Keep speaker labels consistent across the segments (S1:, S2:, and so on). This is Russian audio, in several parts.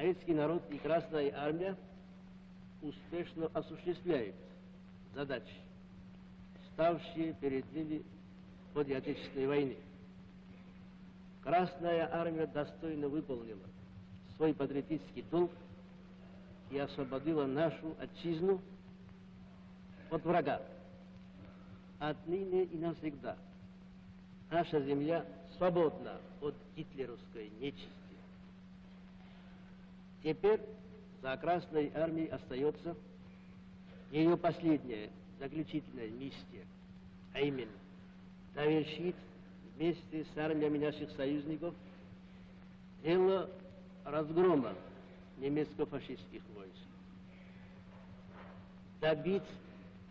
S1: Советский народ и Красная Армия успешно осуществляют задачи, ставшие перед ними в ходе Отечественной войны. Красная Армия достойно выполнила свой патриотический долг и освободила нашу отчизну от врага. Отныне и навсегда наша земля свободна от гитлеровской нечисти. Теперь за Красной Армией остается ее последняя, заключительная миссия, а именно довершить вместе с армиями наших союзников дело разгрома немецко-фашистских войск, добить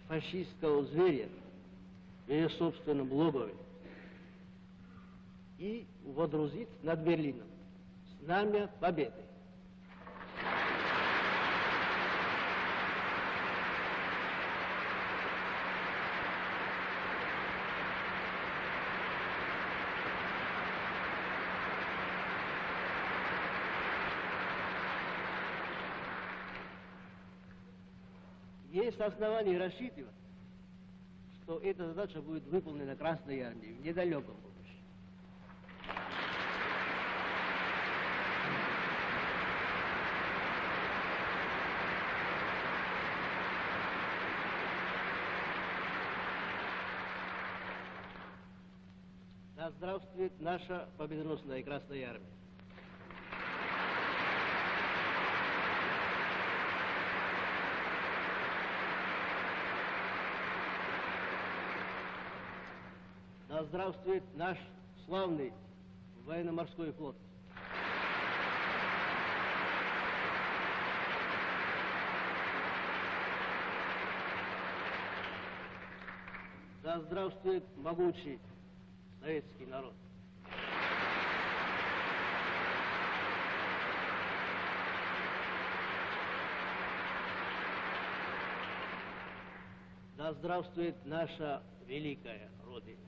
S1: фашистского зверя в ее собственном логове и водрузить над Берлином знамя победы. Есть основания рассчитывать, что эта задача будет выполнена Красной Армией в недалеком будущем. Да здравствует наша победоносная Красная Армия! Да здравствует наш славный военно-морской флот! Да здравствует могучий советский народ! Да здравствует наша великая Родина!